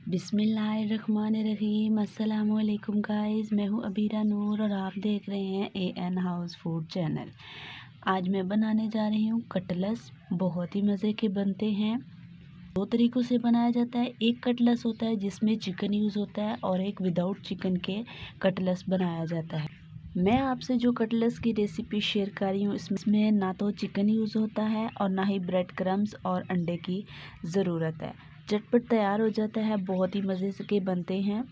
बिस्मिल्लाहिर्रहमानिर्रहीम। अस्सलाम वालेकुम गाइस, मैं हूँ अबीरा नूर और आप देख रहे हैं AN हाउस फूड चैनल। आज मैं बनाने जा रही हूँ कटलस। बहुत ही मज़े के बनते हैं। दो तरीक़ों से बनाया जाता है। एक कटलस होता है जिसमें चिकन यूज़ होता है और एक विदाउट चिकन के कटलस बनाया जाता है। मैं आपसे जो कटलस की रेसिपी शेयर कर रही हूँ इसमें ना तो चिकन यूज़ होता है और ना ही ब्रेड क्रम्स और अंडे की ज़रूरत है। झटपट तैयार हो जाता है, बहुत ही मज़े से के बनते हैं।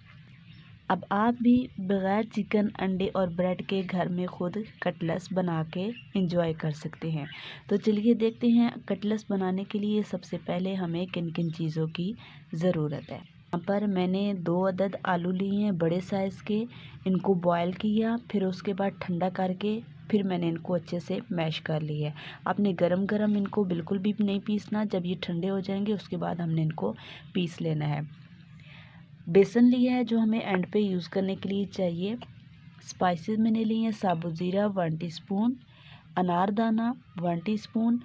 अब आप भी बग़ैर चिकन, अंडे और ब्रेड के घर में खुद कटलस बना के इंजॉय कर सकते हैं। तो चलिए देखते हैं कटलस बनाने के लिए सबसे पहले हमें किन किन चीज़ों की ज़रूरत है। यहाँ पर मैंने 2 अदद आलू लिए हैं बड़े साइज़ के। इनको बॉयल किया, फिर उसके बाद ठंडा करके फिर मैंने इनको अच्छे से मैश कर लिया है। आपने गरम गरम इनको बिल्कुल भी नहीं पीसना। जब ये ठंडे हो जाएंगे उसके बाद हमने इनको पीस लेना है। बेसन लिया है जो हमें एंड पे यूज़ करने के लिए चाहिए। स्पाइसेस मैंने लिए हैं साबुत ज़ीरा 1 टीस्पून, अनारदाना 1 टीस्पून,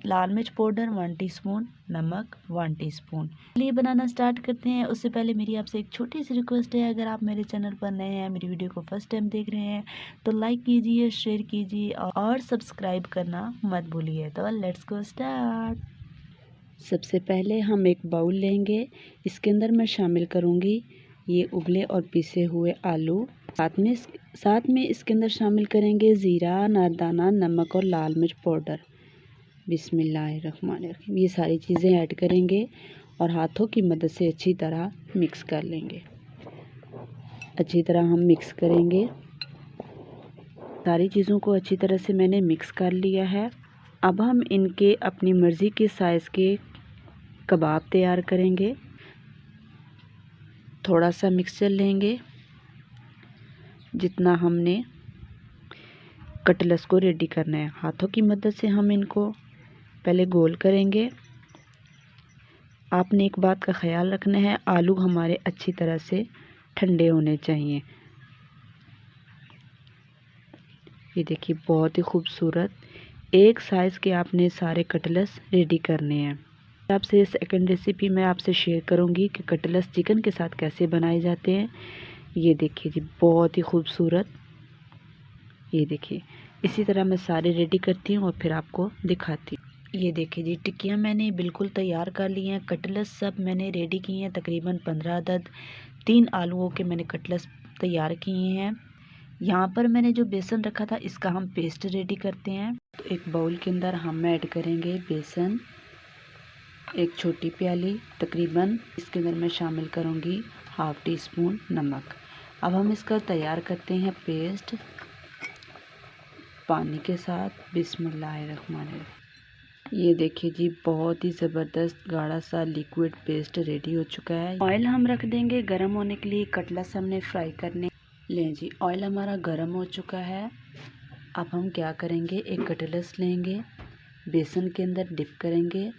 लाल मिर्च पाउडर 1 टीस्पून, नमक 1 टीस्पून। चलिए बनाना स्टार्ट करते हैं। उससे पहले मेरी आपसे एक छोटी सी रिक्वेस्ट है, अगर आप मेरे चैनल पर नए हैं, मेरी वीडियो को फर्स्ट टाइम देख रहे हैं तो लाइक कीजिए, शेयर कीजिए और सब्सक्राइब करना मत भूलिए। तो लेट्स गो स्टार्ट। सबसे पहले हम एक बाउल लेंगे। इसके अंदर मैं शामिल करूँगी ये उबले और पिसे हुए आलू। साथ में इसके अंदर शामिल करेंगे ज़ीरा, अनारदाना, नमक और लाल मिर्च पाउडर। बिस्मिल्लाहिर्रहमानिर्रहीम। ये सारी चीज़ें ऐड करेंगे और हाथों की मदद से अच्छी तरह मिक्स कर लेंगे। अच्छी तरह हम मिक्स करेंगे। सारी चीज़ों को अच्छी तरह से मैंने मिक्स कर लिया है। अब हम इनके अपनी मर्ज़ी के साइज़ के कबाब तैयार करेंगे। थोड़ा सा मिक्सचर लेंगे जितना हमने कटलस को रेडी करना है। हाथों की मदद से हम इनको पहले गोल करेंगे। आपने एक बात का ख्याल रखना है, आलू हमारे अच्छी तरह से ठंडे होने चाहिए। ये देखिए बहुत ही खूबसूरत एक साइज़ के आपने सारे कटलस रेडी करने हैं। आपसे सेकंड रेसिपी मैं आपसे शेयर करूंगी कि कटलस चिकन के साथ कैसे बनाए जाते हैं। ये देखिए जी बहुत ही खूबसूरत। ये देखिए इसी तरह मैं सारे रेडी करती हूँ और फिर आपको दिखाती हूँ। ये देखिए जी टिक्कियाँ मैंने बिल्कुल तैयार कर ली हैं। कटलस सब मैंने रेडी किए हैं, तकरीबन 15 अदद। 3 आलूओं के मैंने कटलस तैयार किए हैं। यहाँ पर मैंने जो बेसन रखा था इसका हम पेस्ट रेडी करते हैं। तो एक बाउल के अंदर हम ऐड करेंगे बेसन, एक छोटी प्याली तकरीबन। इसके अंदर मैं शामिल करूँगी हाफ टी स्पून नमक। अब हम इसका तैयार करते हैं पेस्ट पानी के साथ। बिस्मिल्लाहिर्रहमानिर्रहीम। ये देखिए जी बहुत ही ज़बरदस्त गाढ़ा सा लिक्विड पेस्ट रेडी हो चुका है। ऑयल हम रख देंगे गर्म होने के लिए। कटलस हमने फ्राई करने लें जी। ऑयल हमारा गर्म हो चुका है। अब हम क्या करेंगे, एक कटलस लेंगे, बेसन के अंदर डिप करेंगे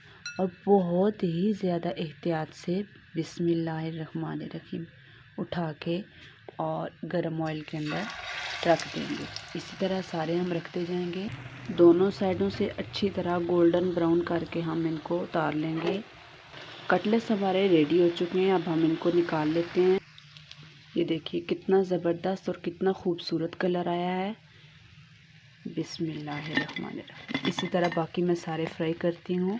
और बहुत ही ज़्यादा एहतियात से बिस्मिल्लाहिर्रहमानिर्रहीम उठा के और गरम ऑयल के अंदर रख देंगे। इसी तरह सारे हम रखते जाएंगे। दोनों साइडों से अच्छी तरह गोल्डन ब्राउन करके हम इनको उतार लेंगे। कटलेट्स हमारे रेडी हो चुके हैं। अब हम इनको निकाल लेते हैं। ये देखिए कितना ज़बरदस्त और कितना खूबसूरत कलर आया है। बिस्मिल्लाहिर्रहमानिर्रहीम। इसी तरह बाकी मैं सारे फ्राई करती हूँ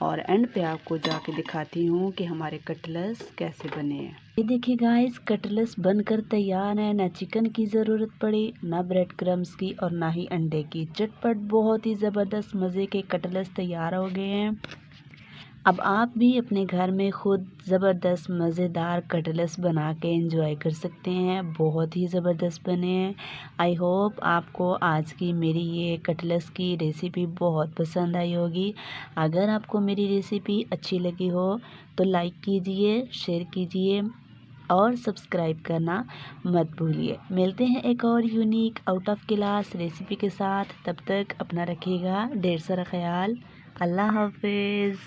और एंड पे आपको जाके दिखाती हूँ कि हमारे कटलस कैसे बने हैं। ये देखिए गाइस कटलस बनकर तैयार है। ना चिकन की ज़रूरत पड़ी, ना ब्रेड क्रम्स की और ना ही अंडे की। झटपट बहुत ही ज़बरदस्त मज़े के कटलस तैयार हो गए हैं। अब आप भी अपने घर में खुद ज़बरदस्त मज़ेदार कटलस बना के एंजॉय कर सकते हैं। बहुत ही ज़बरदस्त बने हैं। आई होप आपको आज की मेरी ये कटलस की रेसिपी बहुत पसंद आई होगी। अगर आपको मेरी रेसिपी अच्छी लगी हो तो लाइक कीजिए, शेयर कीजिए और सब्सक्राइब करना मत भूलिए। मिलते हैं एक और unique out of class recipe के साथ। तब तक अपना रखिएगा ढेर सारा ख्याल। अल्लाह हाफिज़।